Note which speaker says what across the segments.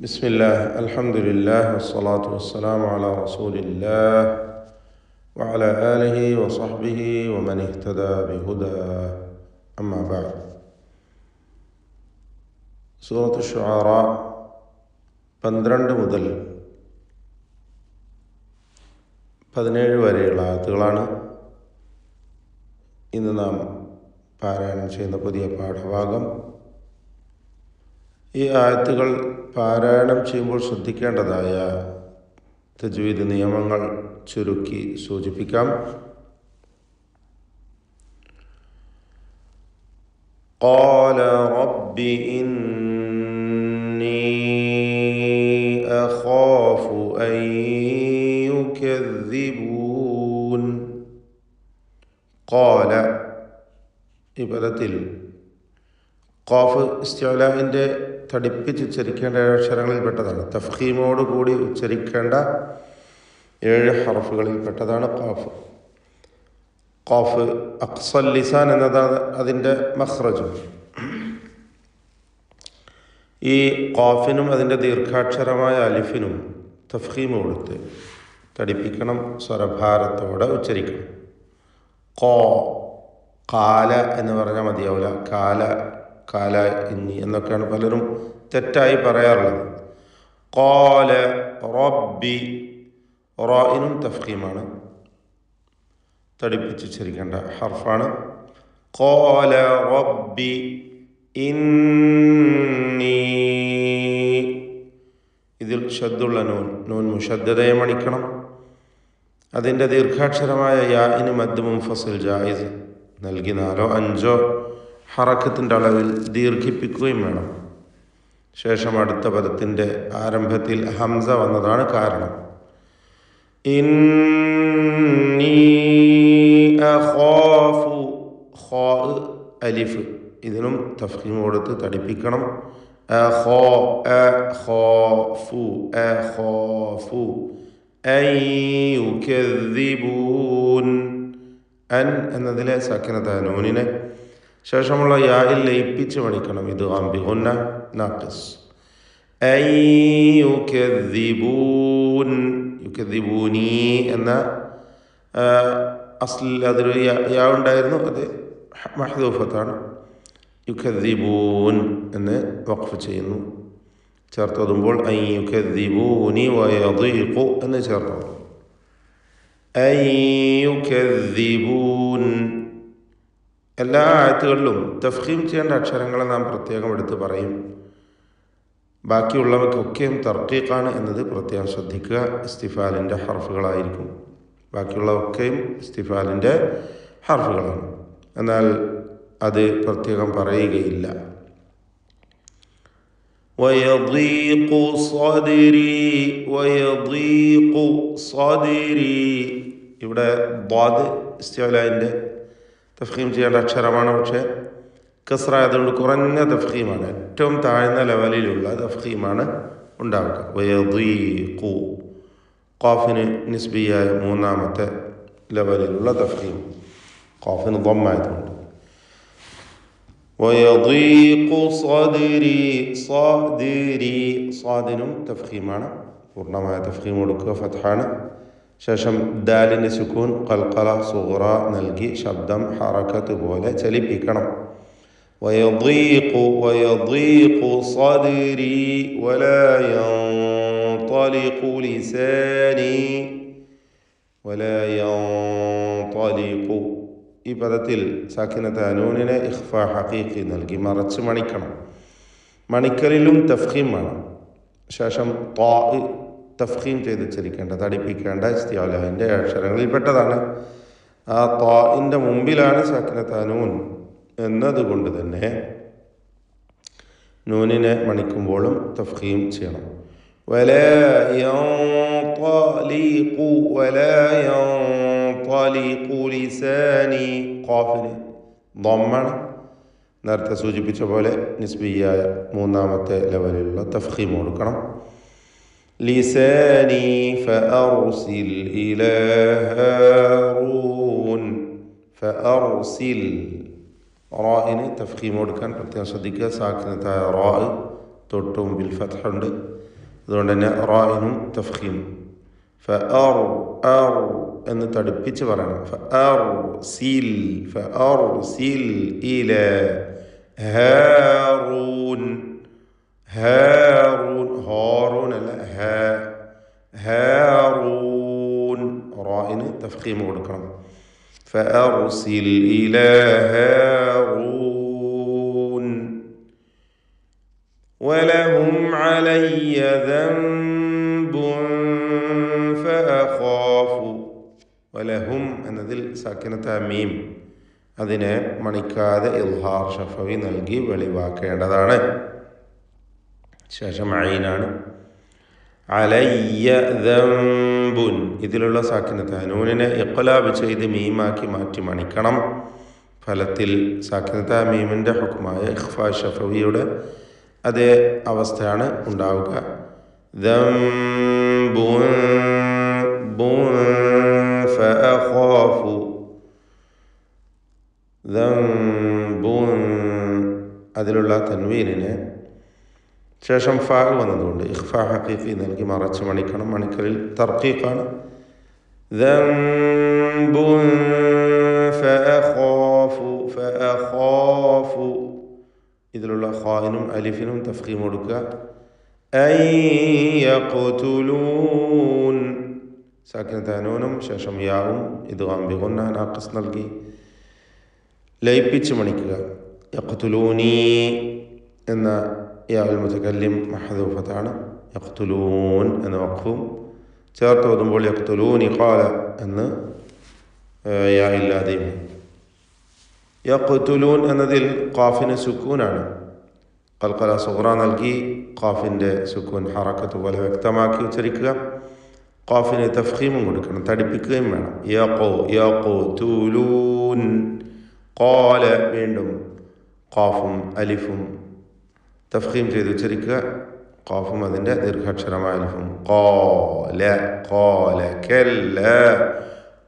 Speaker 1: بسم الله الحمد لله والصلاة والسلام على رسول الله وعلى آله وصحبه ومن اهتدى بهداه أما بعد. സൂറത്ത് ശുആറ 12 മുതൽ 17 വരെയുള്ള ആയത്തുകളാണ് ഇന്ന് നാം പാരായണം ചെയ്യുന്ന പുതിയ പാഠഭാഗം. ഈ ആയത്തുകൾ പാരായണം ചെയ്യുമ്പോൾ ശ്രദ്ധിക്കേണ്ടതായ തജ്വീദ് നിയമങ്ങൾ ചുരുക്കി സൂചിപ്പിക്കാം. قال رب إني أخاف أن يكذبون. قال ഈ പദത്തിൽ ഖാഫ് ഇസ്തിഅലാഇൻ്റെ തടിപ്പിച്ച് ഉച്ചരിക്കേണ്ട അക്ഷരങ്ങളിൽപ്പെട്ടതാണ്. തഫ്ഖീമോട് കൂടി ഉച്ചരിക്കേണ്ട 7 ഹർഫുകളിൽപ്പെട്ടതാണ് ഖാഫ്. ഖാഫ് അഖ്സൽ ലിസാൻ എന്നതാണ് അതിൻ്റെ മഖ്റജ്. ഈ ഖാഫിനും അതിൻ്റെ ദീർഘാക്ഷരമായ അലിഫിനും തഫ്ഖീം കൊടുത്ത് തടിപ്പിക്കണം, സ്വരഭാരത്തോടെ ഉച്ചരിക്കണം. കാല എന്ന് പറഞ്ഞാൽ മതിയാവില്ല. കാല ഇന്നി എന്നൊക്കെയാണ് പലരും തെറ്റായി പറയാറുള്ളത്. ഖാല റബ്ബി, റായിനും തഫ്ഖീമാണ്, തടിപ്പിച്ചുച്ചരിക്കേണ്ട ഹർഫാണ്. ഖാല റബ്ബി ഇന്നി, ഇതിൽ ഷദ്ദുള്ള നൂൻ മുഷദ്ദദയെ മണിക്കണം. അതിൻ്റെ ദീർഘാക്ഷരമായ യാഇന് മദ് മുൻഫസിൽ ജായിസ് നൽകി 4 or 5 ഹറക്കത്തിൻ്റെ അളവിൽ ദീർഘിപ്പിക്കുകയും വേണം. ശേഷം അടുത്ത പദത്തിൻ്റെ ആരംഭത്തിൽ ഹംസ വന്നതാണ് കാരണം. ഇന്നി അഖാഫു, ഖാ അലിഫ്, ഇതിനും തഫ്ഖീം കൊടുത്ത് തടിപ്പിക്കണം. അഖാഫു അൻ യുകദ്ദിബൂൻ, അൻ എന്നതിലെ സക്കിനത്തായ നൂനിനെ ശേഷമുള്ള യായിൽ ലയിപ്പിച്ച് മണിക്കണം. ഇത് ഗംബിഗുന്ന നാഖിസ്. അൻ യുകദ്ദിബൂൻ, യുകദ്ദിബൂനി എന്ന അസ്ലിൽ അതൊരു യാ ഉണ്ടായിരുന്നു, അത് മഹ്ദൂഫത്താണ്. യുകദ്ദിബൂൻ എന്ന് വഖഫ് ചെയ്യുന്നു. ചേർത്തോതുമ്പോൾ അൻ യുകദ്ദിബൂനി വയദീഖു എന്ന് ചേർത്തോതും. അൻ യുകദ്ദിബൂൻ. എല്ലാ ആയത്തുകളിലും തഫ്ഖീം ചെയ്യേണ്ട അക്ഷരങ്ങളെ നാം പ്രത്യേകം എടുത്ത് പറയും. ബാക്കിയുള്ളവയ്ക്കൊക്കെയും തർക്കീഖാണ് എന്നത് പ്രത്യേകം ശ്രദ്ധിക്കുക. ഇസ്തിഫാലിൻ്റെ ഹർഫുകളായിരിക്കും. ബാക്കിയുള്ളവയൊക്കെയും ഇസ്തിഫാലിൻ്റെ ഹർഫുകളാണ്, എന്നാൽ അത് പ്രത്യേകം പറയുകയില്ല. വയദീഖു സദ്രി, ഇവിടെ ദ്വാദ് ഇസ്തിഅലാഇൻ്റെ തഫ്ഖീം ചെയ്യേണ്ട അക്ഷരമാണ്. പക്ഷേ കസ്റ ആയതുകൊണ്ട് കുറഞ്ഞ തഫ്ഖീമാണ്, ഏറ്റവും താഴ്ന്ന ലെവലിലുള്ള തഫ്ഖീമാണ് ഉണ്ടാവുക. വയദീഖു, ഖാഫിന് നിസ്ബിയായ 3ാമത്തെ ലെവലിലുള്ള തഫ്ഖീം, ഖാഫിന് ളമ്മായതുകൊണ്ട്. വയദീഖു സദ്രി, സ്വാദിനും തഫ്ഖീമാണ്, പൂർണ്ണമായ തഫ്ഖീം കൊടുക്കുക, ഫത്ഹാണ്. ശേഷം ദാലിന് സുക്കൂൻ ഖൽഖല സുഗ്റ നൽകി ശബ്ദം ഹറക്കത്ത് പോലെ ചലിപ്പിക്കണം. വയദീഖു സദ്രി വലാ യൻതലിഖു ലിസാനി. ഈ പദത്തിൽ സാക്കിനത്തായ നൂനിനെ ഇഖ്ഫാ ഹഖീഖി നൽകി മറച്ച് മണിക്കണം. മണിക്കലിലും തഫ്ഖീം വേണം. ശേഷം ത്വാ തഫ്ഖീം ചെയ്ത് ഉച്ചരിക്കേണ്ട, തടിപ്പിക്കേണ്ട ഇസ്തിഅലാഇൻ്റെ അക്ഷരങ്ങളിൽപ്പെട്ടതാണ്. ആ ത്വാഇൻ്റെ മുമ്പിലാണ് സാക്കിനത്തായ നൂൻ എന്നതുകൊണ്ട് തന്നെ നൂനിനെ മണിക്കുമ്പോഴും തഫ്ഖീം ചെയ്യണം. വലാ യൻതലിഖു ലിസാനി, ഖാഫിന് ളമ്മാണ്, നേരത്തെ സൂചിപ്പിച്ച പോലെ നിസ്ബിയായ 3ാമത്തെ ലെവലിലുള്ള തഫ്ഖീം കൊടുക്കണം. ലിസാനി ഫഅർസിൽ ഇലാ ഹാറൂൻ, ഫഅർസിൽ, റായിന് തഫ്ഖീം കൊടുക്കാൻ പ്രത്യേകം ശ്രദ്ധിക്കുക. സാക്കിനത്തായ റാ തൊട്ട് മുമ്പിൽ ഫത്ഹുണ്ട്. അതുകൊണ്ട് തന്നെ റായിനും തഫ്ഖീം. ഫഅർ അർ എന്ന് തടുപ്പിച്ച് പറയണം. ഫഅർസിൽ ഫഅർസിൽ ഇല ഹാറൂൻ ഹാറൂൻ ഹാറൂൻ അല്ല ഹാറൂൻ റായിന് തഫ്ഖീം കൊടുക്കണം. ഫഅർസിൽ ഇല ഹാറൂൻ വലഹും അലയ്യ ദംബുൻ ഫഅഖാഫു. വലഹും എന്നതിൽ സാക്കിനത്ത മീം, അതിനെ മണിക്കാതെ ഇൽഹാർ ഷഫവി നൽകി വെളിവാക്കേണ്ടതാണ്. ശേഷം ഐനാണ്. അലയ്യ ദംബുൻ, ഇതിലുള്ള സാക്കിനത്ത നൂനിനെ ഇഖ്ലാബ് ചെയ്ത് മീമാക്കി മാറ്റി മണിക്കണം. ഫലത്തിൽ സാക്കിനത്ത മീമിൻ്റെ ഹുക്മായ ഇഖ്ഫാ ഷഫവിയുടെ അതേ അവസ്ഥയാണ് ഉണ്ടാവുക. ദംബുൻ ഫഅഖാഫു ദംബുൻ, അതിലുള്ള തൻവീനിനെ ശേഷം ഫാ വന്നതുകൊണ്ട് ഇഖ്ഫാ ഹഖീഖി നൽകി മറച്ച് മണിക്കണം. മണിക്കലിൽ തർഖീഖാണ്. ദംബുൻ ഫഅഖാഫു ഫഅഖാഫു, ഇതിലുള്ള ഖായിനും അലിഫിനും തഫ്ഖീം കൊടുക്കുക. അൻ യഖ്തുലൂൻ, സാക്കിനത്ത നൂനും ശേഷം യാവും ഇദ്ഗാം ബിഗുന്ന നാഖിസ് നൽകി ലയിപ്പിച്ച് മണിക്കുക. യഖ്തുലൂനി എന്ന യാഉൽ മുതകല്ലിം മഹ്ദൂഫത്താണ്. യഖ്തുലൂൻ എന്ന വഖഫും ചേർത്ത് ഓതുമ്പോൾ യഖ്തുലൂനി ഖാല എന്ന് യാ ഇല്ലാതെയും. യഖ്തുലൂൻ എന്നതിൽ ഖാഫിന് സുക്കൂനാണ്. ഖൽഖല സുഗ്റ നൽകി ഖാഫിൻ്റെ സുക്കൂൻ ഹറക്കത്ത് പോലെ വ്യക്തമാക്കി ഉച്ചരിക്കുക. ഖാഫിന് തഫ്ഖീമും കൊടുക്കണം, തടിപ്പിക്കുകയും വേണം. യഖ്തുലൂൻ ഖാല, വീണ്ടും ഖാഫും അലിഫും തഫ്ഖീം ചെയ്ത് ഉച്ചരിക്കുക. ഖാഫും അതിൻ്റെ ദീർഘാക്ഷരമായ അലിഫും. ഖാല ഖാല കല്ല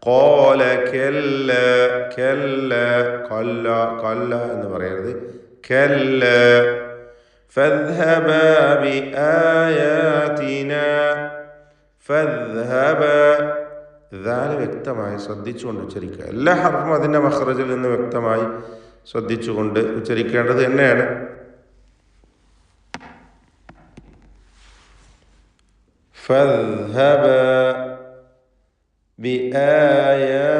Speaker 1: ഖാല കല്ല കല്ല കല്ല കല്ല എന്ന് പറയരുത്. കല്ല ഫദ്ഹബ ബിആയാതിനാ ഫദ്ഹബ, ദാൽ വ്യക്തമായി ശ്രദ്ധിച്ചുകൊണ്ട് ഉച്ചരിക്കുക. എല്ലാ ഹർഫും അതിൻ്റെ മഖ്റജിൽ നിന്ന് വ്യക്തമായി ശ്രദ്ധിച്ചുകൊണ്ട് ഉച്ചരിക്കേണ്ടത് തന്നെയാണ്. ഫദ്ഹബ ബിആയാതിനാ,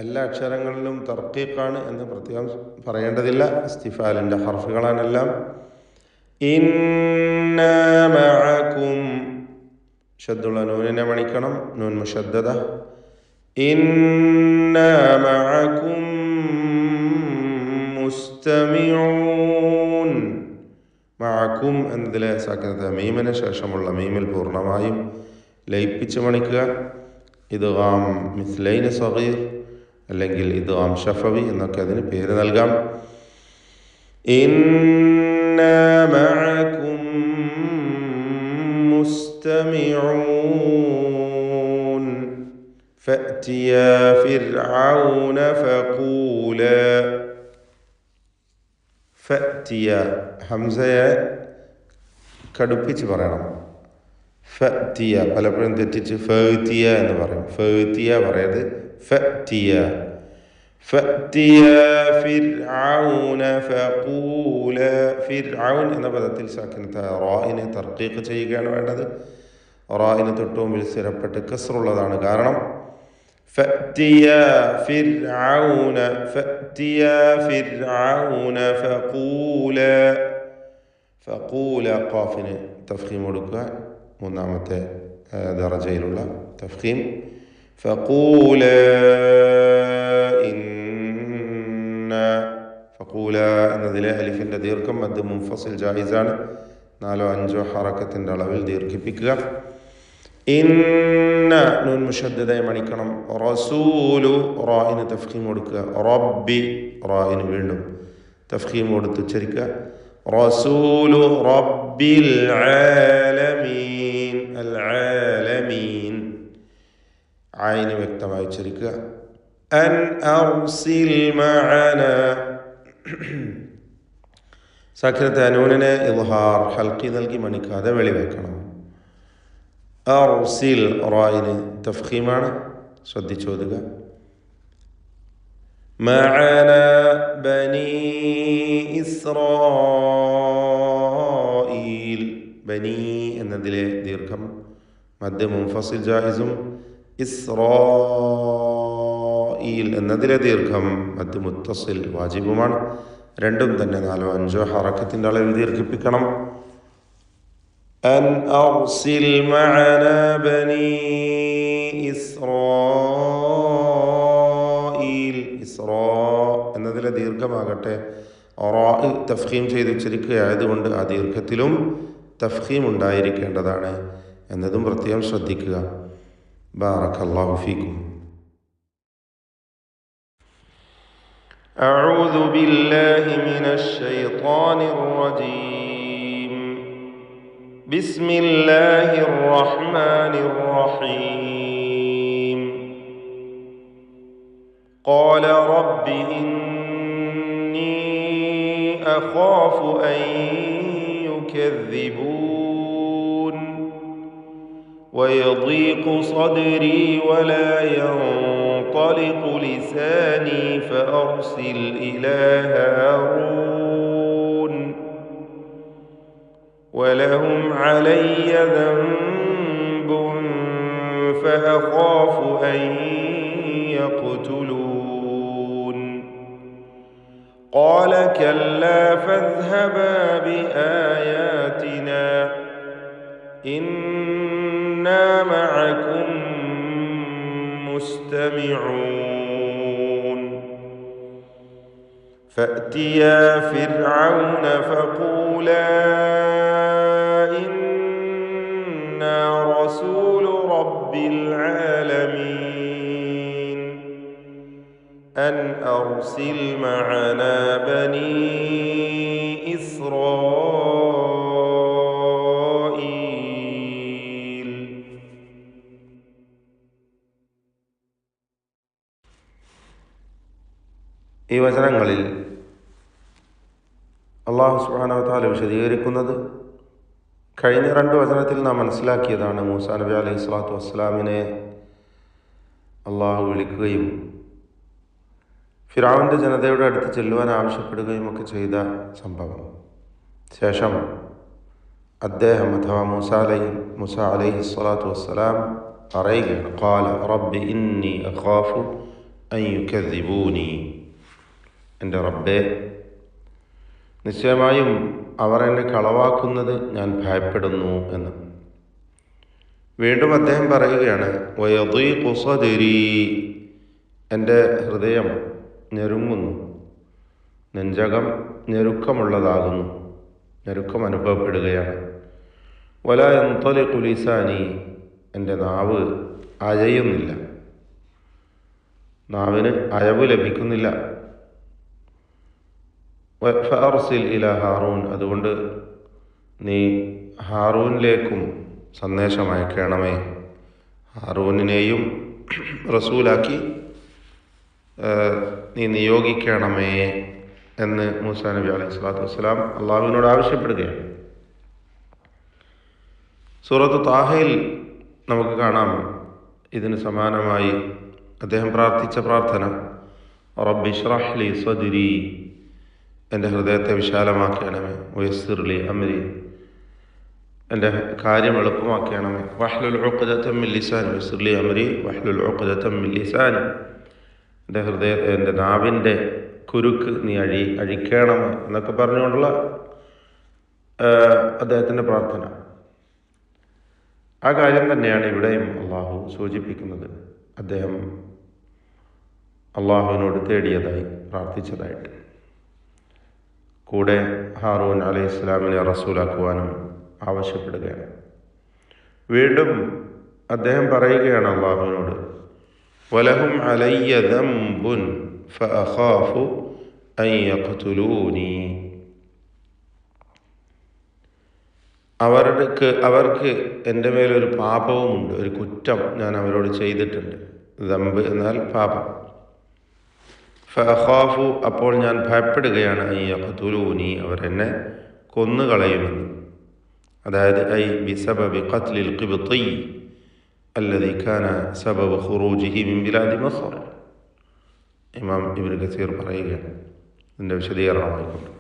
Speaker 1: എല്ലാ അക്ഷരങ്ങളിലും തർക്കീഖാണ് എന്ന് പ്രത്യേകം പറയേണ്ടതില്ല. ഇസ്തിഫാലിൻ്റെ ഹർഫുകളാണെല്ലാം. ഇന്നാ മഅകും, ഷദ്ദുള്ള നൂനിനെ മണിക്കണം. നൂൻ മുഷദ്ദദ. ഇന്നാ മഅകും മുസ്തമിഊൻ, മഅകും എന്നതിലെ സാക്കിനത്ത മീമിന് ശേഷമുള്ള മീമിൽ പൂർണ്ണമായും ലയിപ്പിച്ച് മണിക്കുക. ഇദ്ഗാം മിസ്ലൈന് സഗീർ അല്ലെങ്കിൽ ഇദ്ഗാം ഷഫവി എന്നൊക്കെ അതിന് പേര് നൽകാം. ഇന്നാ മഅകും മുസ്തമിഊൻ ഫഅ്തിയാ ഫിർഔന ഫഖൂലാ. ഫഅ്തിയ ഹംസയെ കടുപ്പിച്ച് പറയണം. ഫഅ്തിയ പലപ്പോഴും തെറ്റിച്ച് ഫഅ്തിയ എന്ന് പറയും. ഫഅ്തിയ പറയത് ഫഅ്തിയ. ഫഅ്തിയ ഫിർഔന ഫഖൂല, ഫിർഔൻ എന്ന പദത്തിൽ സാക്കിനത്ത റായിനെ തർക്കീഖ് ചെയ്യുകയാണ് വേണ്ടത്. റായിന് തൊട്ടുമുമ്പിൽ സ്ഥിരപ്പെട്ട് കസ്റുള്ളതാണ് കാരണം. ഫഅ്തിയ ഫിർഔന ഫഅ്തിയ ഫിർഔന ഫഖൂല, ഫഖൂല ഖാഫിന് തഫ്ഖീം കൊടുക്കുക. മൂന്നാമത്തെ ദറജയിലുള്ള തഫ്ഖീം. ഫഖൂല ഇന്ന, ഫഖൂല എന്നതിലെ അലിഫിൻ്റെ ദീർഘം മദ് മുൻഫസിൽ ജായിസാണ്. 4-5 ഹറക്കത്തിൻ്റെ അളവിൽ ദീർഘിപ്പിക്കുക. ഇന്ന നൂൻ മുഷദ്ദദയെ മണിക്കണം. റസൂലു റായിന് തഫ്ഖീം കൊടുക്കുക. റബ്ബി റായിന് വീണ്ടും തഫ്ഖീം കൊടുത്ത് ഉച്ചരിക്കുക. റസൂലു റബ്ബിൽ ആലമീൻ, അൽ ആലമീൻ ആയിന് വ്യക്തമായി ഉച്ചരിക്കുക. അൻ അർസിൽ മഅന, സാക്കിനത്തെ അനൂനിനെ ഇൽഹാർ ഹൽക്കി നൽകി മണിക്കാതെ വെളിവെക്കണം. അർസിൽ റായിന് തഫ്ഖീമാണ്, ശ്രദ്ധിച്ചോതുക. മഅന ബനി ഇസ്രായീൽ, ബനി എന്നതിലെ ദീർഘം മദ് മുൻഫസിൽ ജായിസും, ഇസ്രായീൽ എന്നതിലെ ദീർഘം മദ് മുത്തസിൽ വാജിബുമാണ്. രണ്ടും തന്നെ 4-5 ഹറക്കത്തിൻ്റെ അളവിൽ ദീർഘിപ്പിക്കണം. അൻ അർസിൽ മഅന ബനി ഇസ്രായീൽ, ഇസ്രാ എന്നതിലെ ദീർഘമാകട്ടെ തഫ്ഖീം ചെയ്ത് ഉച്ചരിക്കുകയായതുകൊണ്ട് ആ ദീർഘത്തിലും തഫ്ഖീം ഉണ്ടായിരിക്കേണ്ടതാണ് എന്നതും പ്രത്യേകം ശ്രദ്ധിക്കുക. ബാറക്കല്ലാഹു ഫീക്കും. أعوذ بالله من الشيطان الرجيم. بسم الله الرحمن الرحيم. قال رب إني أخاف أن يكذبون ويضيق صدري ولا ينطلق لساني فأرسل إلى هارون ولهم علي ذنب فأخاف أن يقتلون. قال كلا فاذهبا بآياتنا إنا معكم مستمعون. فأتيا فرعون فقولا إنا رسول رب العالمين أن أرسل معنا بني إسرائيل. ഈ വചനങ്ങളിൽ അല്ലാഹു സുബ്ഹാനഹു വ തആല വിശദീകരിക്കുന്നത് കഴിഞ്ഞ 2 വചനത്തിൽ നാം മനസ്സിലാക്കിയതാണ്. മൂസാ നബി അലൈഹി സ്വലാത്തു വസ്സലാമിനെ അള്ളാഹു വിളിക്കുകയും ഫിർഔന്റെ ജനതയുടെ അടുത്ത് ചെല്ലുവാൻ ആവശ്യപ്പെടുകയും ഒക്കെ ചെയ്ത സംഭവം. ശേഷം അദ്ദേഹം അഥവാ മൂസ അലൈഹി സ്വലാത്തു വസ്സലാം പറയുകയാണ്, ഖാല റബ്ബി ഇന്നി അഖാഫു അൻ യുകദ്ദിബൂനി, എൻ്റെ റബ്ബേ, നിശ്ചയമായും അവർ എന്നെ കളവാക്കുന്നത് ഞാൻ ഭയപ്പെടുന്നു എന്ന്. വീണ്ടും അദ്ദേഹം പറയുകയാണ്, വയദീഖു സദ്രി, എൻ്റെ ഹൃദയം ഞെരുങ്ങുന്നു, നെഞ്ചകം ഞെരുക്കമുള്ളതാകുന്നു, ഞെരുക്കം അനുഭവപ്പെടുകയാണ്. വലാ യൻതലിഖു ലിസാനി, എൻ്റെ നാവ് അയയുന്നില്ല, നാവിന് അയവ് ലഭിക്കുന്നില്ല. ഫഅർസിൽ ഇലാ ഹാറൂൻ, അതുകൊണ്ട് നീ ഹാറൂനിലേക്കും സന്ദേശം അയക്കണമേ, ഹാറൂനിനെയും റസൂലാക്കി നീ നിയോഗിക്കണമേ എന്ന് മൂസാ നബി അലൈഹി സ്വലാത്തു വസ്സലാം അള്ളാഹുവിനോട് ആവശ്യപ്പെടുകയാണ്. സൂറത്ത് താഹയിൽ നമുക്ക് കാണാം ഇതിന് സമാനമായി അദ്ദേഹം പ്രാർത്ഥിച്ച പ്രാർത്ഥന, റബ്ബി ഇശ്റഹ് ലി സദ്രി, എൻ്റെ ഹൃദയത്തെ വിശാലമാക്കണമേ, വയസ്സിർ ലി അംരി, എൻ്റെ കാര്യം എളുപ്പമാക്കണമേ, വഹ്ലുൽ ഉഖ്ദതം മിൻ ലിസാനി, വയസ്സിർ ലി അംരി വഹ്ലുൽ ഉഖ്ദതം മിൻ ലിസാനി, എൻ്റെ നാവിൻ്റെ കുരുക്ക് നീ അഴിക്കണമേ എന്നൊക്കെ പറഞ്ഞുകൊണ്ടുള്ള അദ്ദേഹത്തിൻ്റെ പ്രാർത്ഥന. ആ കാര്യം തന്നെയാണ് ഇവിടെയും അള്ളാഹു സൂചിപ്പിക്കുന്നത്. അദ്ദേഹം അള്ളാഹുവിനോട് തേടിയതായി, പ്രാർത്ഥിച്ചതായിട്ട്. കൂടെ ഹാറൂൻ അലൈഹി ഇസ്ലാമിനെ റസൂലാക്കുവാനും ആവശ്യപ്പെടുകയാണ്. വീണ്ടും അദ്ദേഹം പറയുകയാണ് അള്ളാഹുവിനോട്, വലഹും അലയ്യ ദംബുൻ ഫഅഖാഫു അൻ യഖ്തുലൂനി, അവർക്ക് എൻ്റെ മേലൊരു പാപവുമുണ്ട്, ഒരു കുറ്റം ഞാൻ അവരോട് ചെയ്തിട്ടുണ്ട്. ദംബ് എന്നാൽ പാപം. ഫഅഖാഫു, അപ്പോൾ ഞാൻ ഭയപ്പെടുകയാണ്, അൻ യഖ്തുലൂനി, അവരെന്നെ കൊന്നുകളയുമെന്ന്. അതായത് ഐ ബിസബബി ഖത്ലിൽ ഖിബ്തി അല്ലദീ കാന സബബ് ഖുറൂജിഹി മിൻ ബിലാദി മസ്ർ. ഇമാം ഇബ്നു കസീർ പറയുകയാണ് ഇതിൻ്റെ വിശദീകരണമായിക്കൊണ്ട്.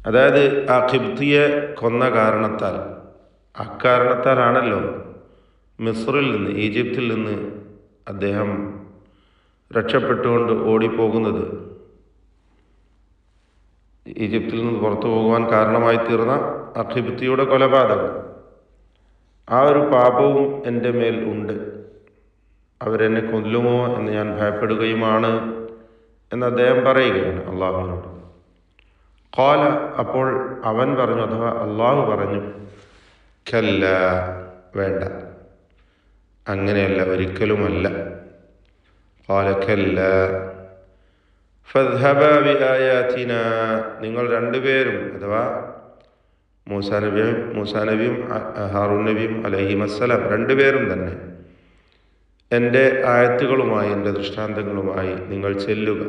Speaker 1: അതായത് ആ ഖിബ്തിയെ കൊന്ന കാരണത്താൽ, അക്കാരണത്താലാണല്ലോ മിസ്റിൽ നിന്ന്, ഈജിപ്തിൽ നിന്ന് അദ്ദേഹം രക്ഷപ്പെട്ടുകൊണ്ട് ഓടിപ്പോകുന്നത്. ഈജിപ്തിൽ നിന്ന് പുറത്തു പോകുവാൻ കാരണമായി തീർന്ന ആ ഖിബ്തിയുടെ കൊലപാതകം, ആ ഒരു പാപവും എൻ്റെ മേൽ ഉണ്ട്. അവരെന്നെ കൊല്ലുമോ എന്ന് ഞാൻ ഭയപ്പെടുകയുമാണ് എന്ന് അദ്ദേഹം പറയുകയാണ് അള്ളാഹുവിനോട്. ഖാല, അപ്പോൾ അവൻ പറഞ്ഞു, അഥവാ അള്ളാഹു പറഞ്ഞു, കല്ല, വേണ്ട, അങ്ങനെയല്ല, ഒരിക്കലുമല്ല. ഖാല കല്ല ഫദ്ഹബാ ബിആയാതിനാ, നിങ്ങൾ രണ്ടുപേരും, അഥവാ മൂസാ നബിയും ഹാറൂൻ നബിയും അലൈഹിമസ്സലാം രണ്ടുപേരും തന്നെ എൻ്റെ ആയത്തുകളുമായി, എൻ്റെ ദൃഷ്ടാന്തങ്ങളുമായി നിങ്ങൾ ചെല്ലുക.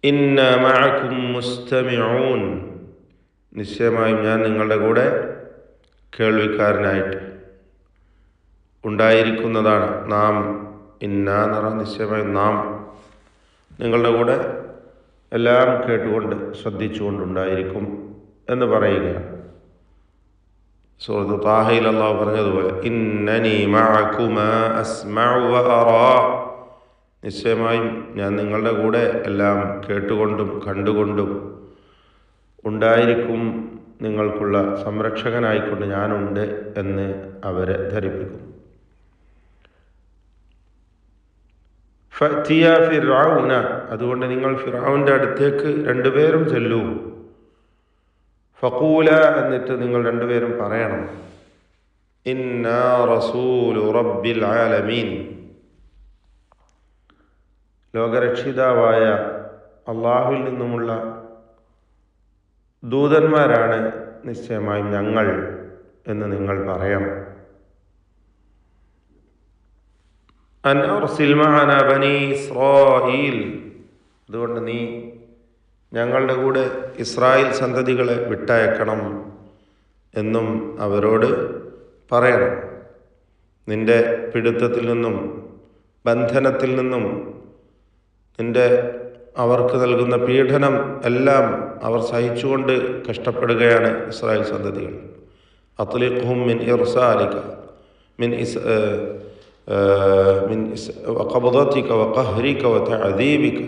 Speaker 1: ഇന്ന മഅകും മുസ്തമിഊൻ, നിശ്ചയമായും ഞാൻ നിങ്ങളുടെ കൂടെ കേൾവിക്കാരനായിട്ട് ഉണ്ടായിരിക്കുന്നതാണ്. നാം, നിശ്ചയമായും നാം നിങ്ങളുടെ കൂടെ എല്ലാം കേട്ടുകൊണ്ട് ശ്രദ്ധിച്ചുകൊണ്ടുണ്ടായിരിക്കും എന്ന് പറയുകയാണ്. സൂറത്ത് താഹയിൽ അല്ലാഹു പറഞ്ഞതുപോലെ, ഇന്നനി മഅകുമാ അസ്മഉ വ അറാ, നിശ്ചയമായും ഞാൻ നിങ്ങളുടെ കൂടെ എല്ലാം കേട്ടുകൊണ്ടും കണ്ടുകൊണ്ടും ഉണ്ടായിരിക്കും, നിങ്ങൾക്കുള്ള സംരക്ഷകനായിക്കൊണ്ട് ഞാനുണ്ട് എന്ന് അവരെ ധരിപ്പിക്കും. ഫഅ്തിയാ ഫിർഔന, അതുകൊണ്ട് നിങ്ങൾ ഫിർഔന്റെ അടുത്തേക്ക് രണ്ടുപേരും ചെല്ലൂ. ഫഖൂല, എന്നിട്ട് നിങ്ങൾ രണ്ടുപേരും പറയണം, ഇന്നാ റസൂലു റബ്ബിൽ ആലമീൻ, ലോകരക്ഷിതാവായ അള്ളാഹുവിൽ നിന്നുമുള്ള ദൂതന്മാരാണ് നിശ്ചയമായും ഞങ്ങൾ എന്ന് നിങ്ങൾ പറയണം. അൻ അർസിൽ മഅനാ ബനീ ഇസ്രായീൽ, അതുകൊണ്ട് നീ ഞങ്ങളുടെ കൂടെ ഇസ്രായേൽ സന്തതികളെ വിട്ടയക്കണം എന്നും അവരോട് പറയണം. നിന്റെ പിടുത്തത്തിൽ നിന്നും ബന്ധനത്തിൽ നിന്നും അവർക്ക് നൽകുന്ന പീഡനം എല്ലാം അവർ സഹിച്ചുകൊണ്ട് കഷ്ടപ്പെടുകയാണ് ഇസ്രായേൽ സന്തതികൾ. അത്ലിഖ്ഹും മിൻ ഇർസാലിക മിൻ വഖബ്ദതിക വഖഹ്രിക വതഅദീബിക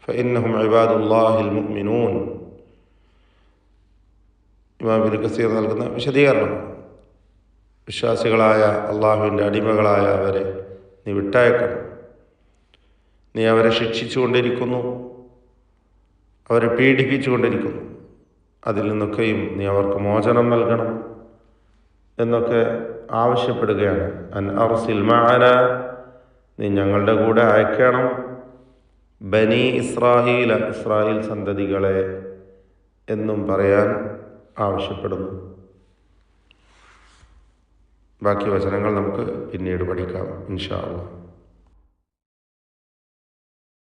Speaker 1: ഫഇന്നഹും ഇബാദുല്ലാഹിൽ മുഅ്മിനൂൻ. ഇമാം ഇബ്നു കസീർ നൽകുന്ന വിശദീകരണം, വിശ്വാസികളായ അള്ളാഹുവിൻ്റെ അടിമകളായ അവരെ നീ വിട്ടയക്കണം. നീ അവരെ ശിക്ഷിച്ചുകൊണ്ടിരിക്കുന്നു, അവരെ പീഡിപ്പിച്ചുകൊണ്ടിരിക്കുന്നു. അതിൽ നിന്നൊക്കെയും നീ അവർക്ക് മോചനം നൽകണം എന്നൊക്കെ ആവശ്യപ്പെടുകയാണ്. അൻ അർസിൽ മഅനാ, നീ ഞങ്ങളുടെ കൂടെ അയക്കണം, ബനി ഇസ്രായീല, ഇസ്രായേൽ സന്തതികളെ എന്നും പറയാൻ ആവശ്യപ്പെടുന്നു. ബാക്കി വചനങ്ങൾ നമുക്ക് പിന്നീട് പഠിക്കാം ഇൻഷാ അല്ലാഹ്.